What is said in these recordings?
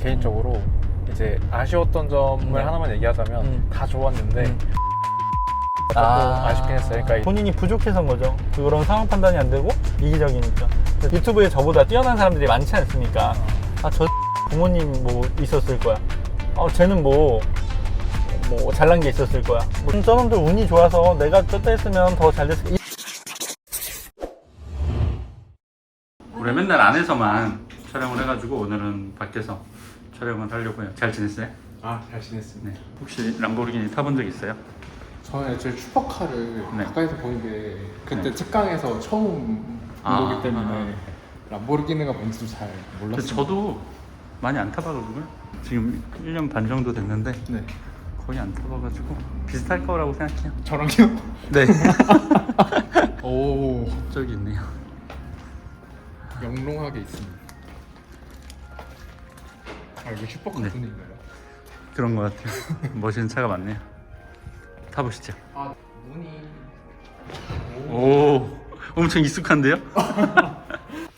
개인적으로 이제 아쉬웠던 점을 하나만 얘기하자면 다 좋았는데 조금 아쉽긴 했어요. 그러니까 본인이 부족해서인 거죠. 그런 상황 판단이 안 되고 이기적이니까. 유튜브에 저보다 뛰어난 사람들이 많지 않습니까? 아, 저 부모님 뭐 있었을 거야. 쟤는 뭐 잘난 게 있었을 거야. 저놈들 운이 좋아서 내가 쫓다 했으면 더 잘 됐을 거야. 우리 맨날 안에서만 촬영을 해가지고 오늘은 밖에서 촬영을 하려고 해요. 잘 지냈어요? 잘 지냈습니다. 네. 혹시 람보르기니 타본 적 있어요? 저는 애초에 슈퍼카를 네. 가까이서 보는 게 그때 네. 특강에서 처음 본 거기 때문에 람보르기니가 뭔지도 잘 몰랐어요. 저도 많이 안 타봐가지고요. 지금 1년 반 정도 됐는데 네. 거의 안 타봐가지고 비슷할 거라고 생각해요. 저랑요? 네. 오, 저기 있네요. 영롱하게 있습니다. 이거 슈퍼카 네. 분인가요? 그런 것 같아요. 멋있는 차가 많네요. 타보시죠. 문이 오, 엄청 익숙한데요?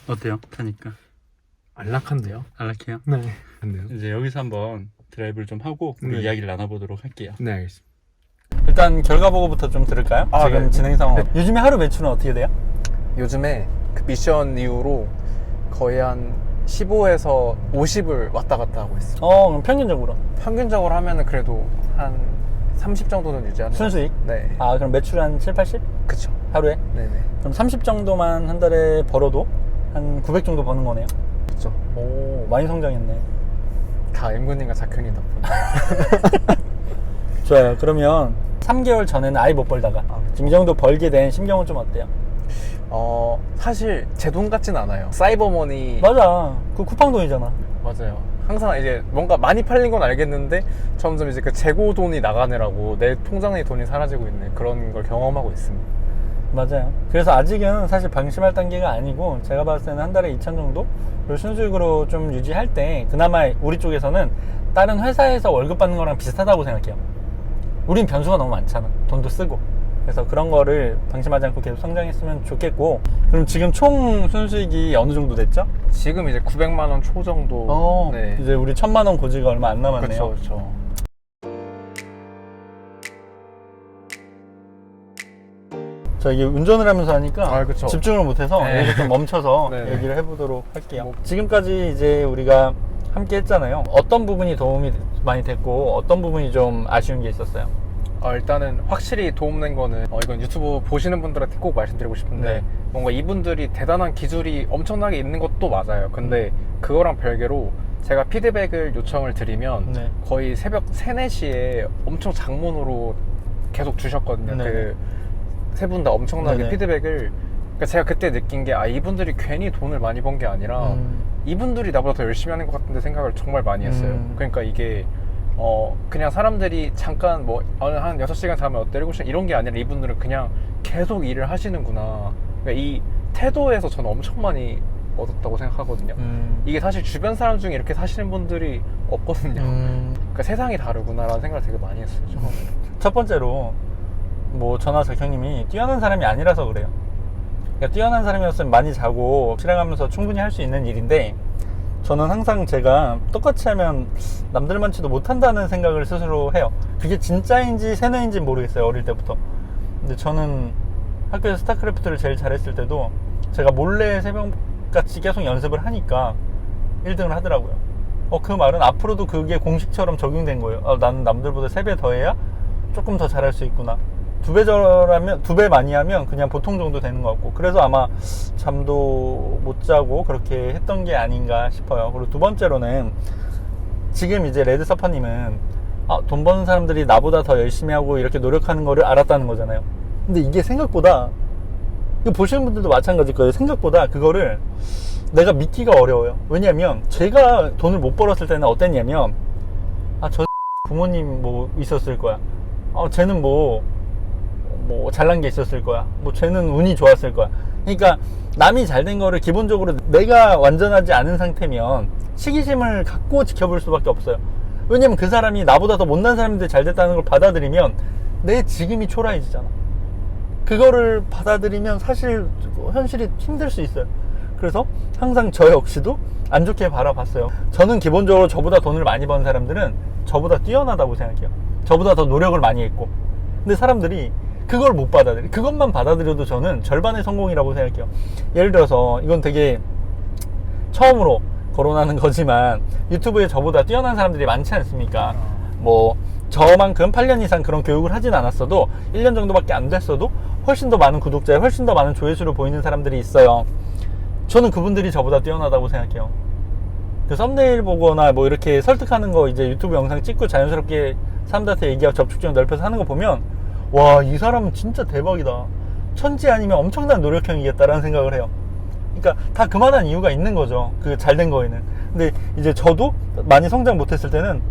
어때요? 타니까 안락한데요? 안락해요? 네. 안돼요? 이제 여기서 한번 드라이브를 좀 하고 우리 네. 이야기를 나눠보도록 할게요. 네, 알겠습니다. 일단 결과 보고부터 좀 들을까요? 지금 네. 진행 상황. 요즘에 하루 매출은 어떻게 돼요? 요즘에 그 미션 이후로 거의 한 15에서 50을 왔다 갔다 하고 있어요. 그럼 평균적으로 평균적으로 하면은 그래도 한 30 정도는 유지하는 순수익? 것 같아요. 네. 그럼 매출 한 7, 80? 그쵸. 하루에? 네네. 그럼 30 정도만 한 달에 벌어도 한 900 정도 버는 거네요. 그쵸. 오, 많이 성장했네. 다 엠군님과 작현이 덕분에. 좋아요. 그러면 3개월 전에는 아예 못 벌다가 지금 이 정도 벌게 된 심경은 좀 어때요? 사실 제 돈 같진 않아요. 사이버머니. 맞아. 그 쿠팡 돈이잖아. 맞아요. 항상 이제 뭔가 많이 팔린 건 알겠는데 점점 이제 그 재고 돈이 나가느라고 내 통장의 돈이 사라지고 있는 그런 걸 경험하고 있습니다. 맞아요. 그래서 아직은 사실 방심할 단계가 아니고 제가 봤을 때는 한 달에 2,000 정도를 순수익으로 좀 유지할 때 그나마 우리 쪽에서는 다른 회사에서 월급 받는 거랑 비슷하다고 생각해요. 우린 변수가 너무 많잖아. 돈도 쓰고. 그래서 그런 거를 방심하지 않고 계속 성장했으면 좋겠고. 그럼 지금 총 순수익이 어느 정도 됐죠? 지금 이제 900만 원 초 정도. 네. 이제 우리 1,000만 원 고지가 얼마 안 남았네요. 그렇죠. 저 이게 운전을 하면서 하니까 그쵸. 집중을 못해서 네. 여기서 좀 멈춰서 네네. 얘기를 해보도록 할게요. 지금까지 이제 우리가 함께 했잖아요. 어떤 부분이 도움이 많이 됐고 어떤 부분이 좀 아쉬운 게 있었어요? 일단은 확실히 도움된 거는 이건 유튜브 보시는 분들한테 꼭 말씀드리고 싶은데 네. 뭔가 이분들이 대단한 기술이 엄청나게 있는 것도 맞아요. 근데 그거랑 별개로 제가 피드백을 요청을 드리면 네. 거의 새벽 3, 4시에 엄청 장문으로 계속 주셨거든요. 네. 그 세 분 다 엄청나게 네네. 피드백을. 그러니까 제가 그때 느낀 게 이분들이 괜히 돈을 많이 번 게 아니라 이분들이 나보다 더 열심히 하는 것 같은데 생각을 정말 많이 했어요. 그러니까 이게 그냥 사람들이 잠깐 한 6시간 자면 어때? 7시간 이런 게 아니라 이분들은 그냥 계속 일을 하시는구나. 그러니까 이 태도에서 저는 엄청 많이 얻었다고 생각하거든요. 이게 사실 주변 사람 중에 이렇게 사시는 분들이 없거든요. 그러니까 세상이 다르구나라는 생각을 되게 많이 했어요. 처음에. 첫 번째로 저나 작형님이 뛰어난 사람이 아니라서 그래요. 그러니까 뛰어난 사람이었으면 많이 자고 실행하면서 충분히 할 수 있는 일인데 저는 항상 제가 똑같이 하면 남들만치도 못한다는 생각을 스스로 해요. 그게 진짜인지 세뇌인지 모르겠어요. 어릴 때부터. 근데 저는 학교에서 스타크래프트를 제일 잘했을 때도 제가 몰래 새벽같이 계속 연습을 하니까 1등을 하더라고요. 그 말은 앞으로도 그게 공식처럼 적용된 거예요. 나는 남들보다 3배 더 해야 조금 더 잘할 수 있구나. 2배 많이 하면 그냥 보통 정도 되는 것 같고. 그래서 아마 잠도 못 자고 그렇게 했던 게 아닌가 싶어요. 그리고 두 번째로는 지금 이제 레드서퍼님은 돈 버는 사람들이 나보다 더 열심히 하고 이렇게 노력하는 거를 알았다는 거잖아요. 근데 이게 생각보다, 이거 보시는 분들도 마찬가지일 거예요. 생각보다 그거를 내가 믿기가 어려워요. 왜냐면 제가 돈을 못 벌었을 때는 어땠냐면 저 부모님 있었을 거야. 쟤는 잘난 게 있었을 거야. 쟤는 운이 좋았을 거야. 그러니까 남이 잘 된 거를 기본적으로 내가 완전하지 않은 상태면 시기심을 갖고 지켜볼 수밖에 없어요. 왜냐면 그 사람이 나보다 더 못난 사람인데 잘 됐다는 걸 받아들이면 내 지금이 초라해지잖아. 그거를 받아들이면 사실 현실이 힘들 수 있어요. 그래서 항상 저 역시도 안 좋게 바라봤어요. 저는 기본적으로 저보다 돈을 많이 번 사람들은 저보다 뛰어나다고 생각해요. 저보다 더 노력을 많이 했고. 근데 사람들이 그걸 못 받아들여. 그것만 받아들여도 저는 절반의 성공이라고 생각해요. 예를 들어서 이건 되게 처음으로 거론하는 거지만 유튜브에 저보다 뛰어난 사람들이 많지 않습니까? 뭐 저만큼 8년 이상 그런 교육을 하진 않았어도 1년 정도밖에 안 됐어도 훨씬 더 많은 구독자에 훨씬 더 많은 조회수를 보이는 사람들이 있어요. 저는 그분들이 저보다 뛰어나다고 생각해요. 그 썸네일 보거나 뭐 이렇게 설득하는 거 이제 유튜브 영상 찍고 자연스럽게 사람들한테 얘기하고 접촉점 넓혀서 하는 거 보면 와, 이 사람은 진짜 대박이다. 천지 아니면 엄청난 노력형이겠다라는 생각을 해요. 그러니까 다 그만한 이유가 있는 거죠. 그 잘된 거에는. 근데 이제 저도 많이 성장 못했을 때는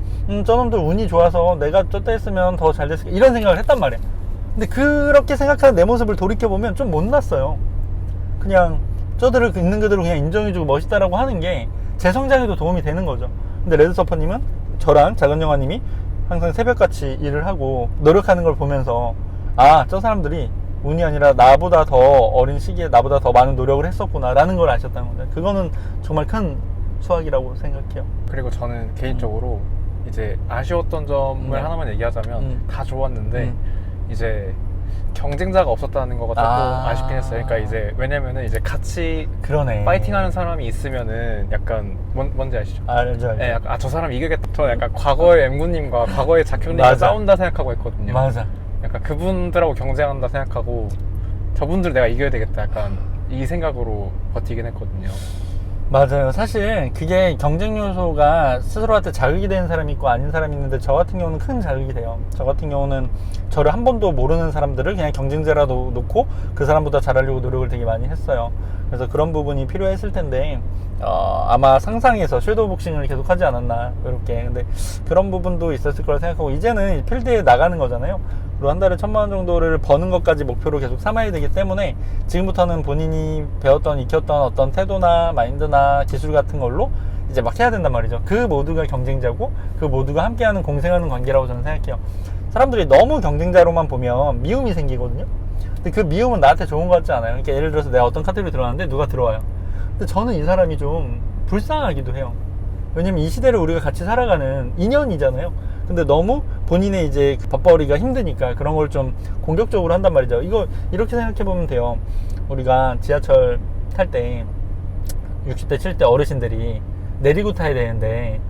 저놈들 운이 좋아서 내가 저때 했으면 더 잘 됐을 이런 생각을 했단 말이야. 근데 그렇게 생각하는 내 모습을 돌이켜보면 좀 못났어요. 그냥 저들을 있는 그대로 그냥 인정해주고 멋있다라고 하는 게 제 성장에도 도움이 되는 거죠. 근데 레드서퍼님은 저랑 작은영화님이 항상 새벽같이 일을 하고 노력하는 걸 보면서 아, 저 사람들이 운이 아니라 나보다 더 어린 시기에 나보다 더 많은 노력을 했었구나 라는 걸 아셨다는 거죠. 그거는 정말 큰 수학이라고 생각해요. 그리고 저는 개인적으로 이제 아쉬웠던 점을 하나만 얘기하자면 다 좋았는데 이제 경쟁자가 없었다는 거가 조금 아쉽긴 했어요. 그러니까 이제 왜냐면은 이제 같이 그러네. 파이팅하는 사람이 있으면은 약간 뭔지 아시죠? 알죠. 네, 약간 저 사람 이기겠다. 저는 약간 과거의 엠구님과 과거의 작형님과 맞아. 싸운다 생각하고 했거든요. 맞아. 약간 그분들하고 경쟁한다 생각하고 저분들 내가 이겨야 되겠다. 약간 이 생각으로 버티긴 했거든요. 맞아요. 사실 그게 경쟁 요소가 스스로한테 자극이 되는 사람이 있고 아닌 사람이 있는데 저 같은 경우는 큰 자극이 돼요. 저 같은 경우는 저를 한 번도 모르는 사람들을 그냥 경쟁자라도 놓고 그 사람보다 잘하려고 노력을 되게 많이 했어요. 그래서 그런 부분이 필요했을 텐데 아마 상상에서 섀도우 복싱을 계속 하지 않았나 이렇게. 근데 그런 부분도 있었을 거라 생각하고 이제는 필드에 나가는 거잖아요. 그리고 한 달에 1,000만 원 정도를 버는 것까지 목표로 계속 삼아야 되기 때문에 지금부터는 본인이 배웠던 익혔던 어떤 태도나 마인드나 기술 같은 걸로 이제 막 해야 된단 말이죠. 그 모두가 경쟁자고 그 모두가 함께하는 공생하는 관계라고 저는 생각해요. 사람들이 너무 경쟁자로만 보면 미움이 생기거든요. 근데 그 미움은 나한테 좋은 것 같지 않아요. 그러니까 예를 들어서 내가 어떤 카테고리 들어갔는데 누가 들어와요. 근데 저는 이 사람이 좀 불쌍하기도 해요. 왜냐면 이 시대를 우리가 같이 살아가는 인연이잖아요. 근데 너무 본인의 이제 밥벌이가 힘드니까 그런 걸 좀 공격적으로 한단 말이죠. 이거 이렇게 생각해 보면 돼요. 우리가 지하철 탈 때 60대 70대 어르신들이 내리고 타야 되는데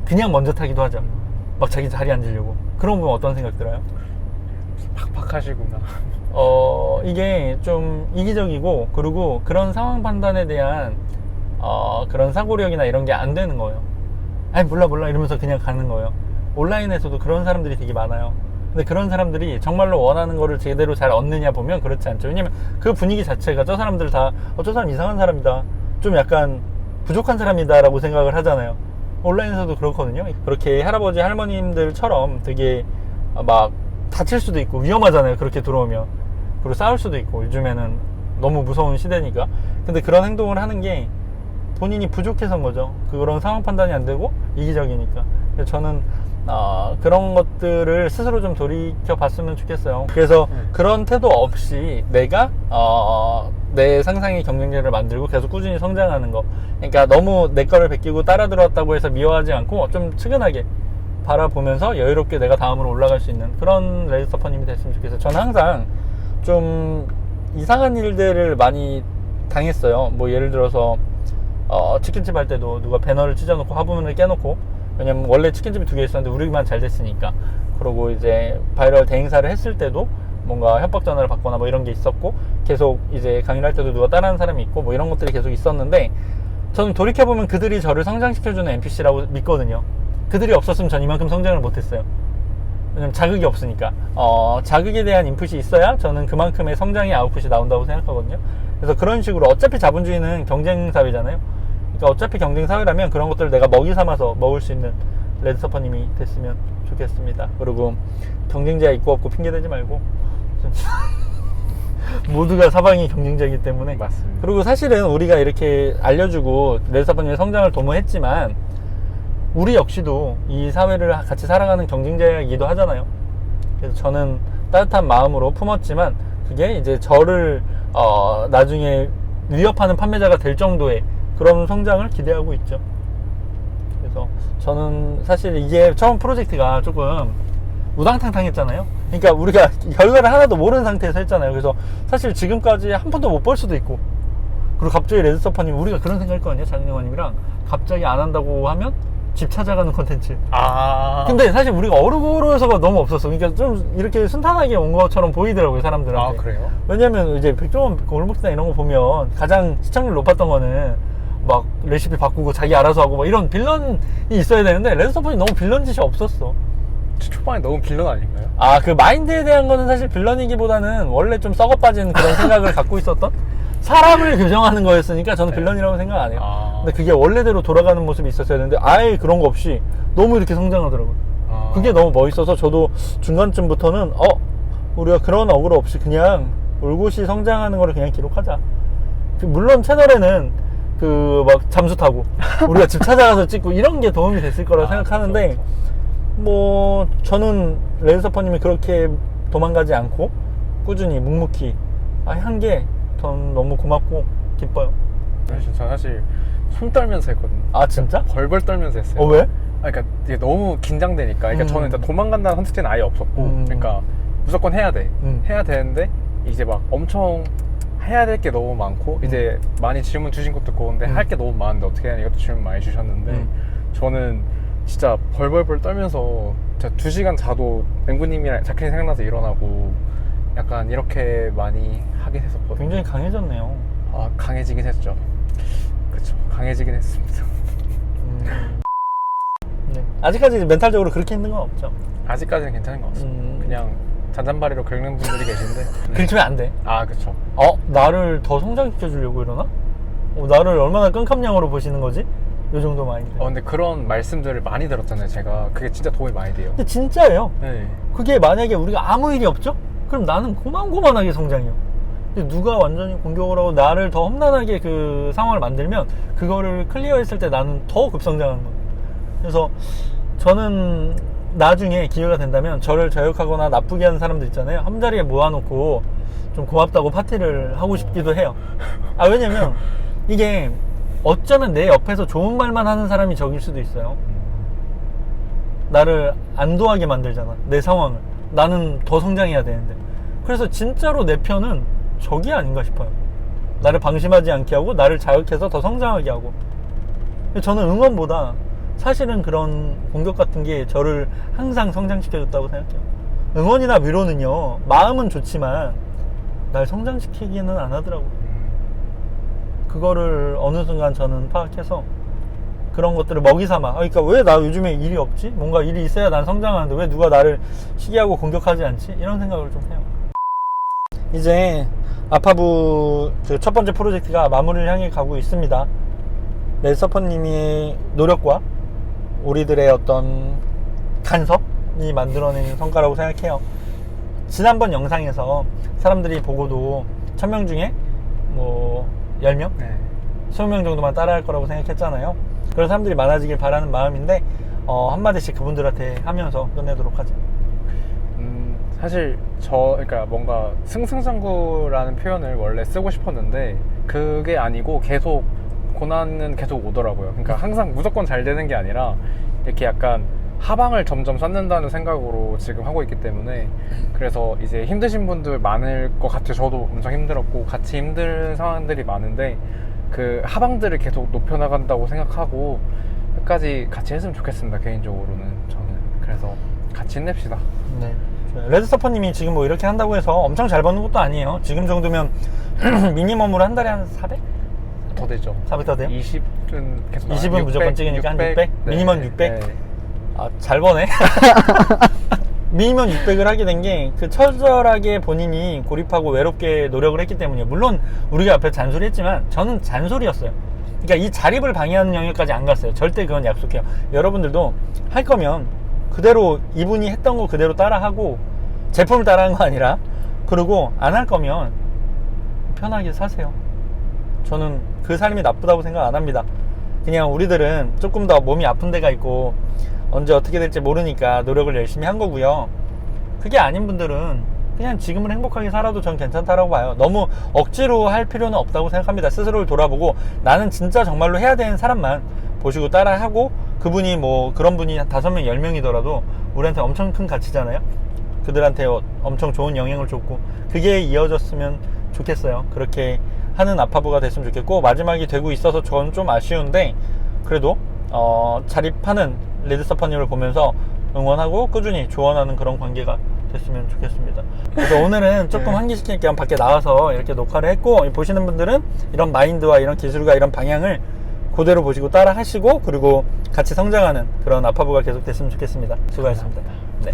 그냥 먼저 타기도 하죠. 막 자기 자리에 앉으려고. 그런 거 보면 어떤 생각 들어요? 팍팍하시구나. 이게 좀 이기적이고 그리고 그런 상황 판단에 대한 그런 사고력이나 이런 게 안 되는 거예요. 아니 몰라 이러면서 그냥 가는 거예요. 온라인에서도 그런 사람들이 되게 많아요. 근데 그런 사람들이 정말로 원하는 거를 제대로 잘 얻느냐 보면 그렇지 않죠. 왜냐면 그 분위기 자체가 저 사람들 다 저 사람 이상한 사람이다, 좀 약간 부족한 사람이다 라고 생각을 하잖아요. 온라인에서도 그렇거든요. 그렇게 할아버지 할머님들처럼 되게 막 다칠 수도 있고 위험하잖아요. 그렇게 들어오면. 그리고 싸울 수도 있고 요즘에는 너무 무서운 시대니까. 근데 그런 행동을 하는 게 본인이 부족해서인 거죠. 그런 상황 판단이 안 되고 이기적이니까. 그래서 저는 그런 것들을 스스로 좀 돌이켜 봤으면 좋겠어요. 그래서 그런 태도 없이 내가 내 상상의 경쟁자를 만들고 계속 꾸준히 성장하는 거. 그러니까 너무 내 거를 베끼고 따라 들어왔다고 해서 미워하지 않고 좀 측은하게 바라보면서 여유롭게 내가 다음으로 올라갈 수 있는 그런 레드서퍼님이 됐으면 좋겠어요. 저는 항상 좀 이상한 일들을 많이 당했어요. 뭐 예를 들어서 치킨집 할 때도 누가 배너를 찢어놓고 화분을 깨놓고, 왜냐면 원래 치킨집이 2개 있었는데 우리만 잘 됐으니까. 그러고 이제 바이럴 대행사를 했을 때도 뭔가 협박 전화를 받거나 뭐 이런 게 있었고, 계속 이제 강의를 할 때도 누가 따라하는 사람이 있고 뭐 이런 것들이 계속 있었는데, 저는 돌이켜보면 그들이 저를 성장시켜주는 NPC라고 믿거든요. 그들이 없었으면 전 이만큼 성장을 못했어요. 왜냐면 자극이 없으니까. 자극에 대한 인풋이 있어야 저는 그만큼의 성장의 아웃풋이 나온다고 생각하거든요. 그래서 그런 식으로 어차피 자본주의는 경쟁사회잖아요. 그러니까 어차피 경쟁사회라면 그런 것들을 내가 먹이 삼아서 먹을 수 있는 레드서퍼님이 됐으면 좋겠습니다. 그리고 경쟁자 있고 없고 핑계대지 말고 모두가 사방이 경쟁자이기 때문에. 맞습니다. 그리고 사실은 우리가 이렇게 알려주고 레드서퍼님의 성장을 도모했지만 우리 역시도 이 사회를 같이 살아가는 경쟁자이기도 하잖아요. 그래서 저는 따뜻한 마음으로 품었지만 그게 이제 저를 나중에 위협하는 판매자가 될 정도의 그런 성장을 기대하고 있죠. 그래서 저는 사실 이게 처음 프로젝트가 조금 우당탕탕했잖아요. 그러니까 우리가 결과를 하나도 모르는 상태에서 했잖아요. 그래서 사실 지금까지 한 푼도 못 벌 수도 있고, 그리고 갑자기 레드서퍼님, 우리가 그런 생각했거든요. 장영환님이랑 갑자기 안 한다고 하면 집 찾아가는 콘텐츠. 근데 사실 우리가 어르고르서가 너무 없었어. 그러니까 좀 이렇게 순탄하게 온 것처럼 보이더라고요, 사람들한테. 그래요? 왜냐면 이제 백종원 골목시장 이런 거 보면 가장 시청률 높았던 거는 막 레시피 바꾸고 자기 알아서 하고 막 이런 빌런이 있어야 되는데, 레드서퍼님 너무 빌런 짓이 없었어. 초반에 너무 빌런 아닌가요? 그 마인드에 대한 거는 사실 빌런이기보다는 원래 좀 썩어 빠진 그런 생각을 갖고 있었던 사람을 교정하는 거였으니까 저는 빌런이라고 생각 안 해요. 근데 그게 원래대로 돌아가는 모습이 있었어야 되는데 아예 그런 거 없이 너무 이렇게 성장하더라고요. 그게 너무 멋있어서 저도 중간쯤부터는 우리가 그런 어그로 없이 그냥 올곧이 성장하는 거를 그냥 기록하자. 물론 채널에는 그 막 잠수 타고 우리가 집 찾아가서 찍고 이런 게 도움이 됐을 거라 생각하는데, 그렇죠. 뭐 저는 레드서퍼님이 그렇게 도망가지 않고 꾸준히 묵묵히 한 게 전 너무 고맙고 기뻐요. 저 사실 손 떨면서 했거든요. 진짜? 벌벌 떨면서 했어요. 왜? 그러니까 이게 너무 긴장되니까. 그러니까 저는 일단 도망간다는 선택지는 아예 없었고, 그러니까 무조건 해야 돼. 해야 되는데 이제 막 엄청 해야 될 게 너무 많고, 이제 많이 질문 주신 것도 그건데 할 게 너무 많은데 어떻게 해야 하냐, 이것도 질문 많이 주셨는데 저는 진짜 벌벌벌 떨면서 진짜 2시간 자도 맹구님이랑 자켓이 생각나서 일어나고 약간 이렇게 많이 하긴 했었거든요. 굉장히 강해졌네요. 강해지긴 했죠. 그쵸, 강해지긴 했습니다. 네. 아직까지 멘탈적으로 그렇게 힘든 건 없죠. 아직까지는 괜찮은 것 같습니다. 그냥 잔잔바리로 긁는 분들이 계신데 그렇게 하면 안 돼. 그쵸. 나를 더 성장시켜 주려고 이러나? 나를 얼마나 깜깜냥으로 보시는 거지? 요 정도 마인드. 근데 그런 말씀들을 많이 들었잖아요, 제가. 그게 진짜 도움이 많이 돼요. 근데 진짜예요. 네. 그게 만약에 우리가 아무 일이 없죠? 그럼 나는 고만고만하게 성장해요. 근데 누가 완전히 공격을 하고 나를 더 험난하게 그 상황을 만들면 그거를 클리어했을 때 나는 더 급성장하는 거예요. 그래서 저는 나중에 기회가 된다면 저를 저격하거나 나쁘게 하는 사람들 있잖아요. 한 자리에 모아놓고 좀 고맙다고 파티를 하고 싶기도 해요. 왜냐면 이게 어쩌면 내 옆에서 좋은 말만 하는 사람이 적일 수도 있어요. 나를 안도하게 만들잖아, 내 상황을. 나는 더 성장해야 되는데. 그래서 진짜로 내 편은 적이 아닌가 싶어요. 나를 방심하지 않게 하고 나를 자극해서 더 성장하게 하고. 저는 응원보다 사실은 그런 공격 같은 게 저를 항상 성장시켜줬다고 생각해요. 응원이나 위로는요, 마음은 좋지만 날 성장시키기는 안 하더라고요. 그거를 어느 순간 저는 파악해서 그런 것들을 먹이 삼아. 그러니까 왜 나 요즘에 일이 없지? 뭔가 일이 있어야 난 성장하는데 왜 누가 나를 시기하고 공격하지 않지? 이런 생각을 좀 해요. 이제 아파부 그 첫 번째 프로젝트가 마무리를 향해 가고 있습니다. 레드서퍼님의 노력과 우리들의 어떤 간섭이 만들어낸 성과라고 생각해요. 지난번 영상에서 사람들이 보고도 1000명 중에 뭐 10명? 20명 정도만 따라할 거라고 생각했잖아요. 그런 사람들이 많아지길 바라는 마음인데 한마디씩 그분들한테 하면서 끝내도록 하죠. 사실 그러니까 뭔가 승승장구라는 표현을 원래 쓰고 싶었는데 그게 아니고 계속 고난은 계속 오더라고요. 그러니까 항상 무조건 잘 되는 게 아니라 이렇게 약간 하방을 점점 쌓는다는 생각으로 지금 하고 있기 때문에, 그래서 이제 힘드신 분들 많을 것 같아요. 저도 엄청 힘들었고 같이 힘든 상황들이 많은데 그 하방들을 계속 높여나간다고 생각하고 끝까지 같이 했으면 좋겠습니다, 개인적으로는. 저는 그래서 같이 힘냅시다. 네. 레드서퍼님이 지금 뭐 이렇게 한다고 해서 엄청 잘 버는 것도 아니에요. 지금 정도면 미니멈으로 한 달에 한 400? 더 되죠. 400 더 돼요? 20은 계속 20은 무조건 찍으니까 한 600? 네. 미니멈 600? 네. 잘 버네. 미니멈 600을 하게 된 게 그 처절하게 본인이 고립하고 외롭게 노력을 했기 때문이에요. 물론 우리가 앞에 잔소리 했지만 저는 잔소리였어요. 그러니까 이 자립을 방해하는 영역까지 안 갔어요. 절대 그건 약속해요. 여러분들도 할 거면 그대로 이분이 했던 거 그대로 따라하고, 제품을 따라한 거 아니라, 그리고 안 할 거면 편하게 사세요. 저는 그 삶이 나쁘다고 생각 안 합니다. 그냥 우리들은 조금 더 몸이 아픈 데가 있고 언제 어떻게 될지 모르니까 노력을 열심히 한 거고요. 그게 아닌 분들은 그냥 지금은 행복하게 살아도 전 괜찮다라고 봐요. 너무 억지로 할 필요는 없다고 생각합니다. 스스로를 돌아보고 나는 진짜 정말로 해야 되는 사람만 보시고 따라하고, 그분이 뭐 그런 분이 한 5명 10명이더라도 우리한테 엄청 큰 가치잖아요. 그들한테 엄청 좋은 영향을 줬고 그게 이어졌으면 좋겠어요. 그렇게 하는 아파부가 됐으면 좋겠고, 마지막이 되고 있어서 저는 좀 아쉬운데 그래도 자립하는 리드서퍼님을 보면서 응원하고 꾸준히 조언하는 그런 관계가 됐으면 좋겠습니다. 그래서 오늘은 조금 환기시킬 겸 밖에 나와서 이렇게 녹화를 했고, 보시는 분들은 이런 마인드와 이런 기술과 이런 방향을 그대로 보시고 따라 하시고, 그리고 같이 성장하는 그런 아파부가 계속 됐으면 좋겠습니다. 수고하셨습니다. 네.